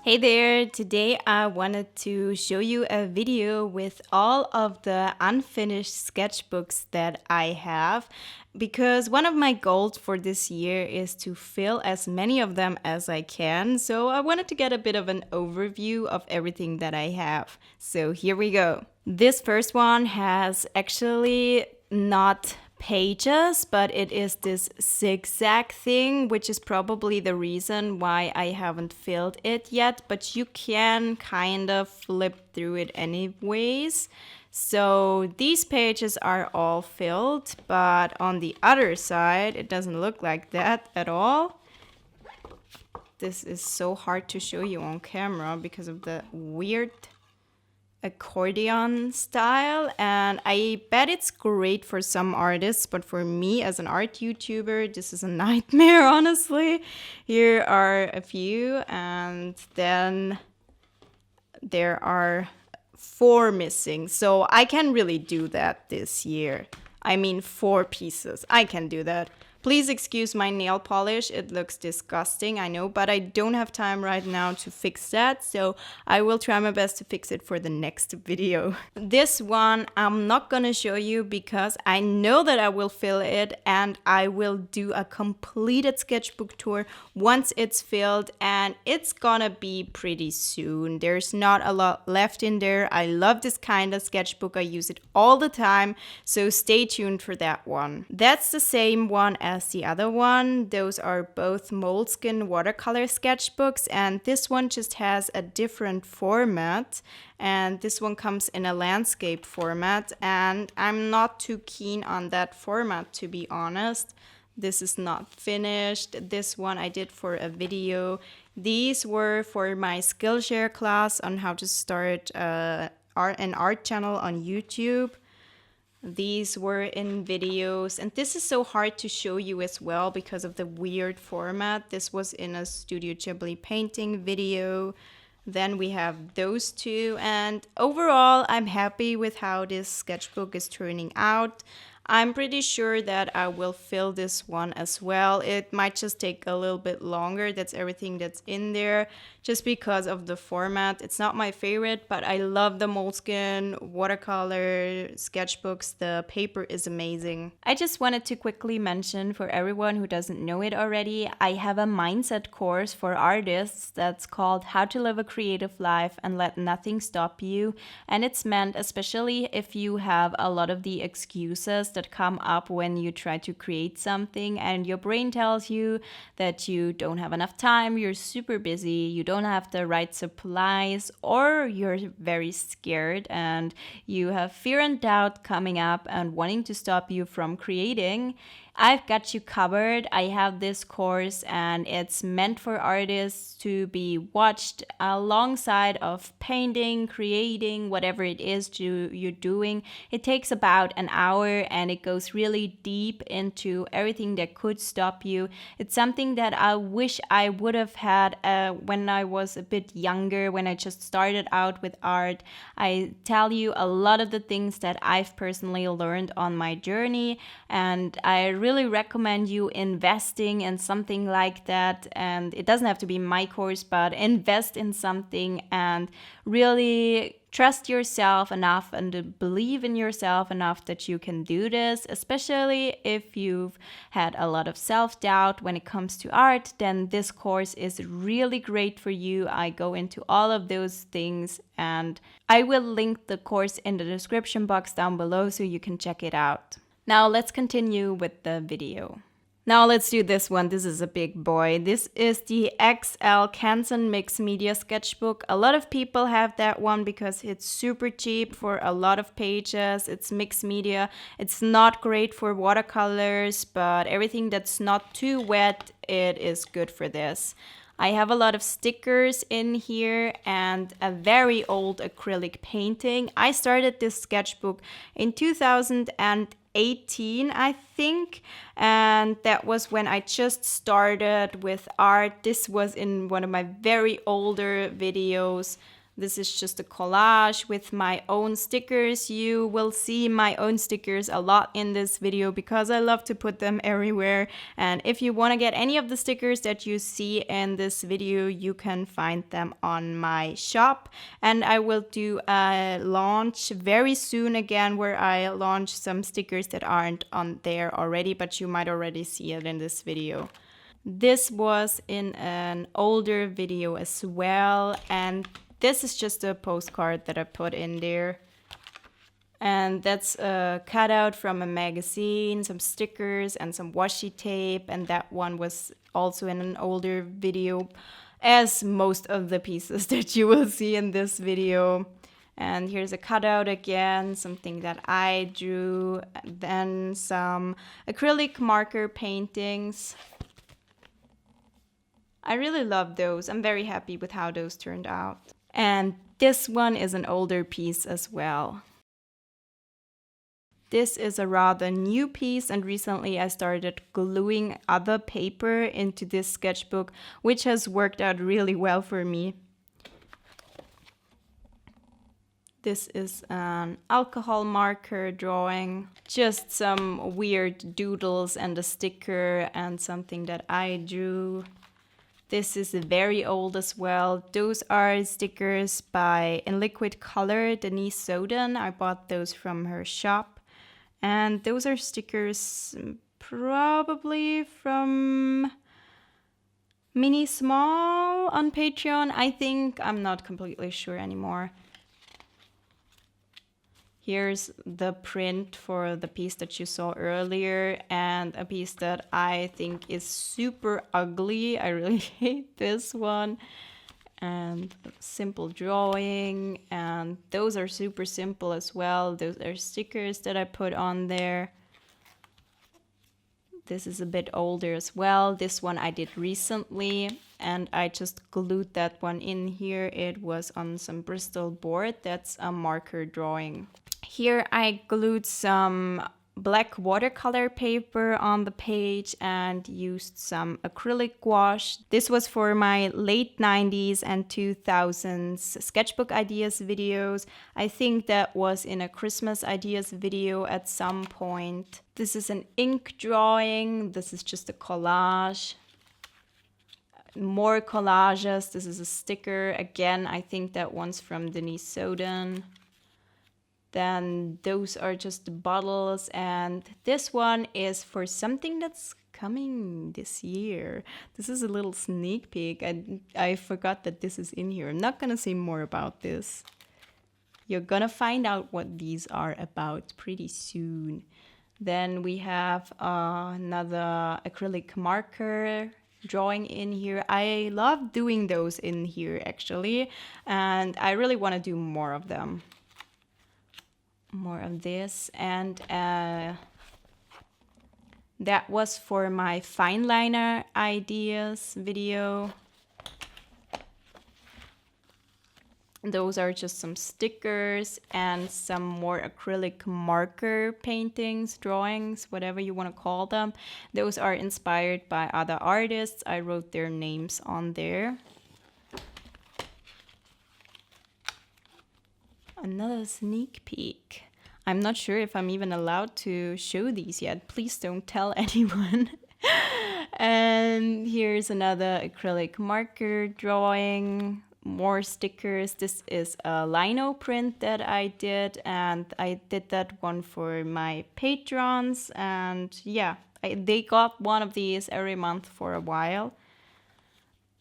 Hey there! Today I wanted to show you a video with all of the unfinished sketchbooks that I have because one of my goals for this year is to fill as many of them as I can. So I wanted to get a bit of an overview of everything that I have. So here we go. This first one has actually not pages, but it is this zigzag thing, which is probably the reason why I haven't filled it yet, but you can kind of flip through it anyways. So these pages are all filled, but on the other side, it doesn't look like that at all. This is so hard to show you on camera because of the weird accordion style, and I bet it's great for some artists, but for me as an art YouTuber, this is a nightmare, honestly. Here are a few, and then there are 4 missing, so I can really do that this year. I mean 4 pieces, I can do that. Please excuse my nail polish, it looks disgusting, I know, but I don't have time right now to fix that, so I will try my best to fix it for the next video. This one I'm not gonna show you because I know that I will fill it and I will do a completed sketchbook tour once it's filled, and it's gonna be pretty soon. There's not a lot left in there. I love this kind of sketchbook, I use it all the time, so stay tuned for that one. That's the same one as the other one. Those are both Moleskine watercolor sketchbooks, and this one just has a different format, and this one comes in a landscape format, and I'm not too keen on that format, to be honest. This is not finished. This one I did for a video. These were for my Skillshare class on how to start an art channel on YouTube. These were in videos, and this is so hard to show you as well because of the weird format. This was in a Studio Ghibli painting video. Then we have those two, and overall I'm happy with how this sketchbook is turning out. I'm pretty sure that I will fill this one as well. It might just take a little bit longer. That's everything that's in there just because of the format. It's not my favorite, but I love the Moleskine watercolor sketchbooks. The paper is amazing. I just wanted to quickly mention for everyone who doesn't know it already, I have a mindset course for artists that's called How to Live a Creative Life and Let Nothing Stop You. And it's meant especially if you have a lot of the excuses that come up when you try to create something and your brain tells you that you don't have enough time, you're super busy, you don't have the right supplies, or you're very scared and you have fear and doubt coming up and wanting to stop you from creating. I've got you covered. I have this course and it's meant for artists to be watched alongside of painting, creating, whatever it is you're doing. It takes about an hour and it goes really deep into everything that could stop you. It's something that I wish I would have had when I was a bit younger, when I just started out with art. I tell you a lot of the things that I've personally learned on my journey, and I really recommend you investing in something like that. And it doesn't have to be my course, but invest in something and really trust yourself enough and believe in yourself enough that you can do this, especially if you've had a lot of self-doubt when it comes to art. Then this course is really great for you. I go into all of those things, and I will link the course in the description box down below so you can check it out. Now let's continue with the video. Now let's do this one. This is a big boy. This is the XL Canson Mixed Media Sketchbook. A lot of people have that one because it's super cheap for a lot of pages. It's mixed media. It's not great for watercolors, but everything that's not too wet, it is good for this. I have a lot of stickers in here and a very old acrylic painting. I started this sketchbook in 2018, I think, and that was when I just started with art. This was in one of my very older videos. This is just a collage with my own stickers. You will see my own stickers a lot in this video because I love to put them everywhere. And if you want to get any of the stickers that you see in this video, you can find them on my shop. And I will do a launch very soon again where I launch some stickers that aren't on there already, but you might already see it in this video. This was in an older video as well, and this is just a postcard that I put in there. And that's a cutout from a magazine, some stickers, and some washi tape. And that one was also in an older video, as most of the pieces that you will see in this video. And here's a cutout again, something that I drew. Then some acrylic marker paintings. I really love those. I'm very happy with how those turned out. And this one is an older piece as well. This is a rather new piece, and recently I started gluing other paper into this sketchbook, which has worked out really well for me. This is an alcohol marker drawing, just some weird doodles and a sticker and something that I drew. This is very old as well. Those are stickers by In Liquid Color, Denise Soden. I bought those from her shop. And those are stickers probably from Mini Small on Patreon, I think. I'm not completely sure anymore. Here's the print for the piece that you saw earlier, and a piece that I think is super ugly. I really hate this one. And simple drawing, and those are super simple as well. Those are stickers that I put on there. This is a bit older as well. This one I did recently, and I just glued that one in here. It was on some Bristol board. That's a marker drawing. Here I glued some black watercolor paper on the page and used some acrylic gouache. This was for my late 90s and 2000s sketchbook ideas videos. I think that was in a Christmas ideas video at some point. This is an ink drawing. This is just a collage. More collages. This is a sticker. Again, I think that one's from Denise Soden. Then those are just the bottles, and this one is for something that's coming this year. This is a little sneak peek. I forgot that this is in here. I'm not gonna say more about this. You're gonna find out what these are about pretty soon. Then we have another acrylic marker drawing in here. I love doing those in here actually, and I really want to do more of them. More of this, and that was for my fine liner ideas video. Those are just some stickers and some more acrylic marker paintings, drawings, whatever you want to call them. Those are inspired by other artists. I wrote their names on there. Another sneak peek. I'm not sure if I'm even allowed to show these yet. Please don't tell anyone. And here's another acrylic marker drawing. More stickers. This is a lino print that I did, and I did that one for my patrons. And yeah, they got one of these every month for a while.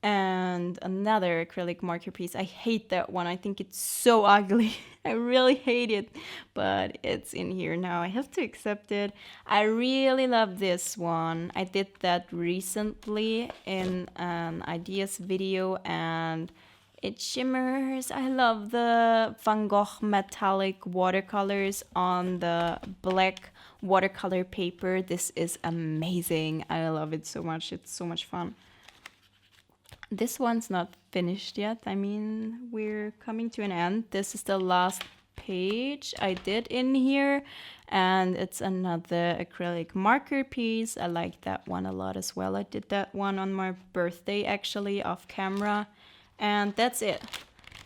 And another acrylic marker piece. I hate that one. I think it's so ugly. I really hate it, but it's in here now. I have to accept it. I really love this one. I did that recently in an ideas video, and it shimmers. I love the Van Gogh metallic watercolors on the black watercolor paper. This is amazing. I love it so much. It's so much fun. This one's not finished yet. I mean, we're coming to an end. This is the last page I did in here, and it's another acrylic marker piece. I like that one a lot as well. I did that one on my birthday actually, off camera, and that's it.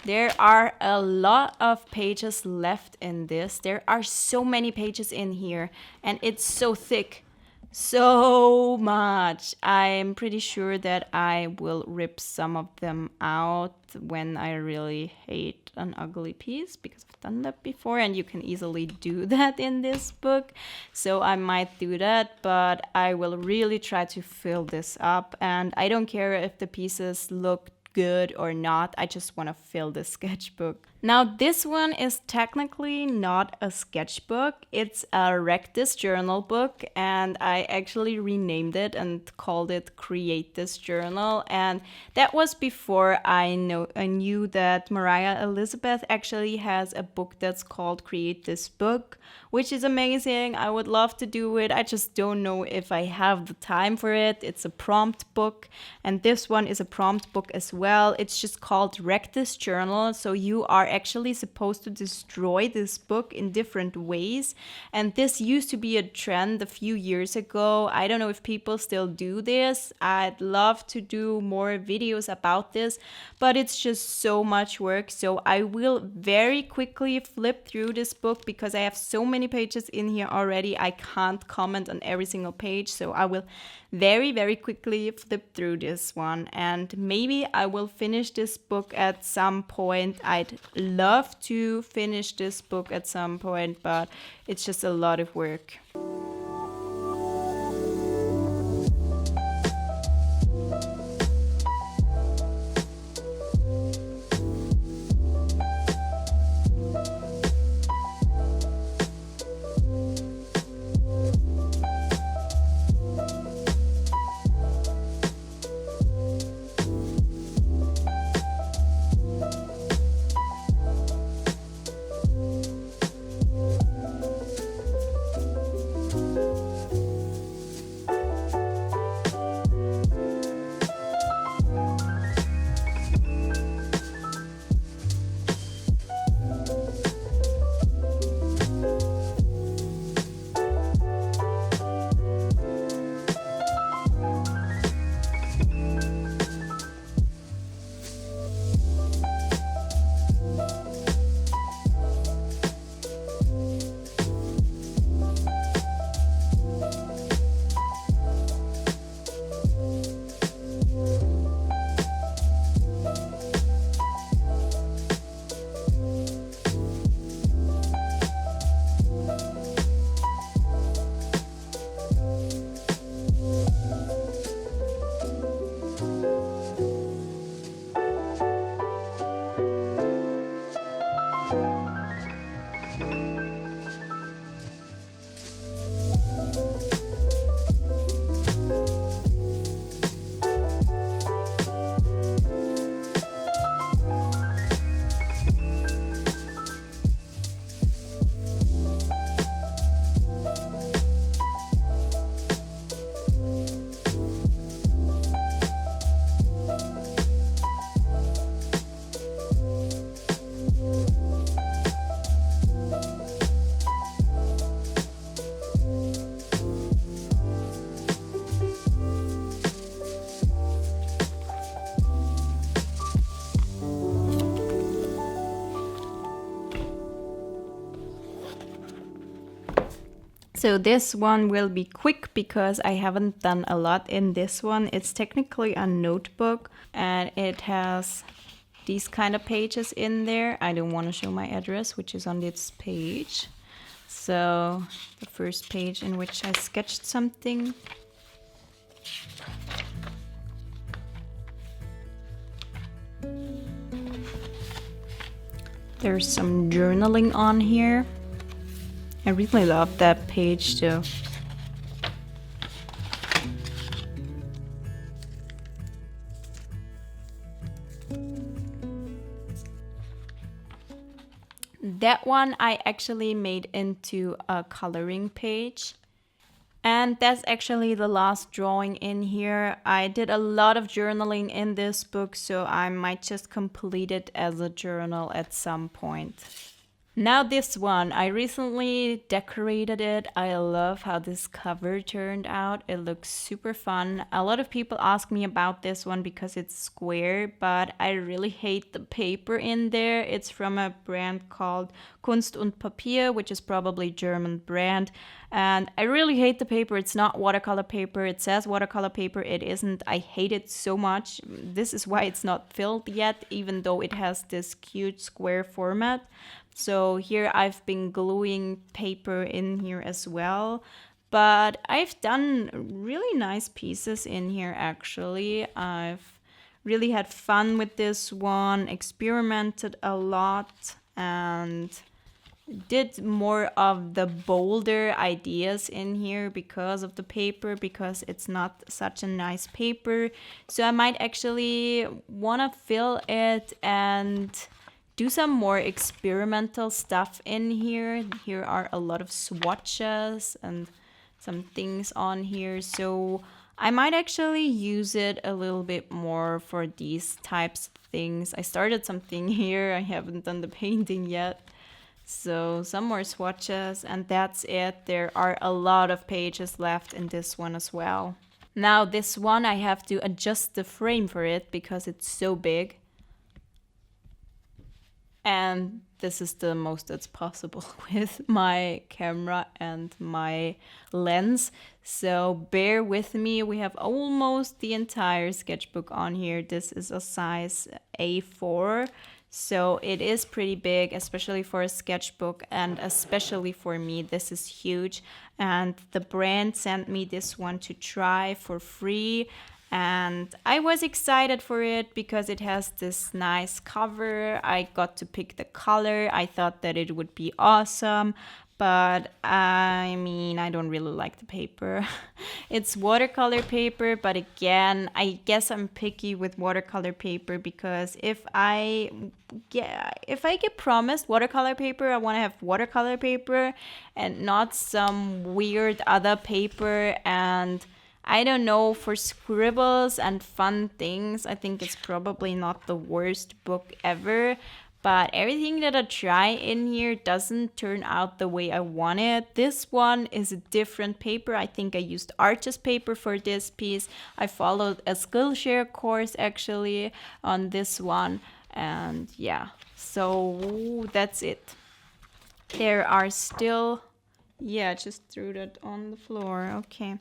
There are a lot of pages left in this. There are so many pages in here, and it's so thick. So much. I'm pretty sure that I will rip some of them out when I really hate an ugly piece, because I've done that before and you can easily do that in this book. So I might do that, but I will really try to fill this up, and I don't care if the pieces look good or not. I just want to fill the sketchbook. Now this one is technically not a sketchbook. It's a Rectus journal book, and I actually renamed it and called it Create This Journal. And that was before I knew that Mariah Elizabeth actually has a book that's called Create This Book, which is amazing. I would love to do it. I just don't know if I have the time for it. It's a prompt book, and this one is a prompt book as well. It's just called Rectus Journal. So you are actually supposed to destroy this book in different ways. And this used to be a trend a few years ago. I don't know if people still do this. I'd love to do more videos about this, but it's just so much work. So I will very quickly flip through this book because I have so many pages in here already. I can't comment on every single page. So I will very, very quickly flip through this one, and maybe I will finish this book at some point. I'd love to finish this book at some point, but it's just a lot of work. So this one will be quick because I haven't done a lot in this one. It's technically a notebook and it has these kind of pages in there. I don't want to show my address, which is on this page. So the first page in which I sketched something. There's some journaling on here. I really love that page too. That one I actually made into a coloring page. And that's actually the last drawing in here. I did a lot of journaling in this book, so I might just complete it as a journal at some point. Now this one, I recently decorated it. I love how this cover turned out. It looks super fun. A lot of people ask me about this one because it's square, but I really hate the paper in there. It's from a brand called Kunst und Papier, which is probably German brand. And I really hate the paper. It's not watercolor paper. It says watercolor paper. It isn't. I hate it so much. This is why it's not filled yet, even though it has this cute square format. So here I've been gluing paper in here as well. But I've done really nice pieces in here actually. I've really had fun with this one, experimented a lot, and did more of the bolder ideas in here because of the paper, because it's not such a nice paper. So I might actually want to fill it and do some more experimental stuff in here. Here are a lot of swatches and some things on here. So I might actually use it a little bit more for these types of things. I started something here. I haven't done the painting yet. So some more swatches and that's it. There are a lot of pages left in this one as well. Now this one I have to adjust the frame for it because it's so big. And this is the most that's possible with my camera and my lens. So bear with me. We have almost the entire sketchbook on here. This is a size A4. So it is pretty big, especially for a sketchbook and especially for me. This is huge. And the brand sent me this one to try for free. And I was excited for it because it has this nice cover. I got to pick the color. I thought that it would be awesome. But I mean, I don't really like the paper. It's watercolor paper, but again, I guess I'm picky with watercolor paper because if I get promised watercolor paper, I want to have watercolor paper and not some weird other paper. And I don't know, for scribbles and fun things, I think it's probably not the worst book ever. But everything that I try in here doesn't turn out the way I want it. This one is a different paper. I think I used artist paper for this piece. I followed a Skillshare course actually on this one. And yeah, so that's it. There are still... Yeah, just threw that on the floor. Okay.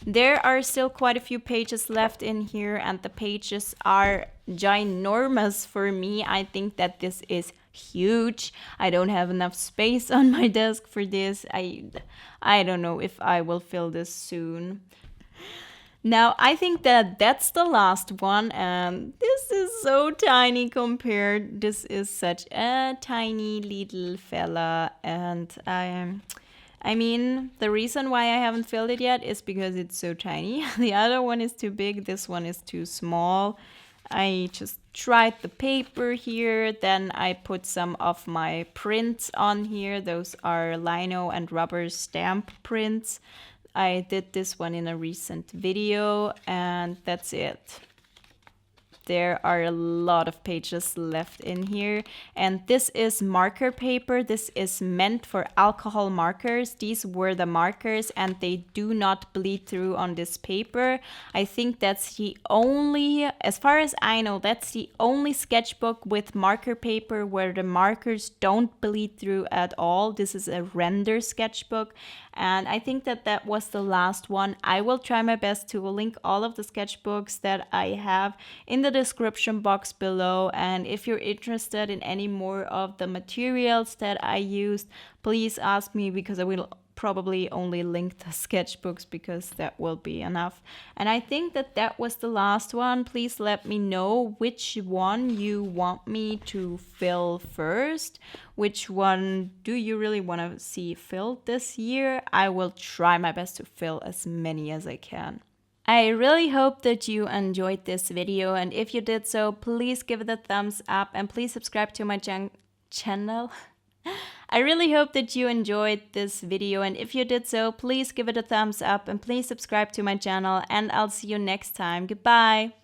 There are still quite a few pages left in here, and the pages are ginormous for me. I think that this is huge. I don't have enough space on my desk for this. I don't know if I will fill this soon. Now, I think that that's the last one, and this is so tiny compared. This is such a tiny little fella, and I mean, the reason why I haven't filled it yet is because it's so tiny. The other one is too big, this one is too small. I just tried the paper here, then I put some of my prints on here. Those are lino and rubber stamp prints. I did this one in a recent video, and that's it. There are a lot of pages left in here, and this is marker paper. This is meant for alcohol markers. These were the markers and they do not bleed through on this paper. I think that's the only, as far as I know, that's the only sketchbook with marker paper where the markers don't bleed through at all. This is a render sketchbook, and I think that that was the last one. I will try my best to link all of the sketchbooks that I have in the description box below, and if you're interested in any more of the materials that I used, please ask me, because I will probably only link the sketchbooks because that will be enough. And I think that that was the last one. Please let me know which one you want me to fill first. Which one do you really want to see filled this year? I will try my best to fill as many as I can. I really hope that you enjoyed this video, and if you did so, please give it a thumbs up and please subscribe to my channel. I really hope that you enjoyed this video, and if you did so, please give it a thumbs up and please subscribe to my channel, and I'll see you next time. Goodbye!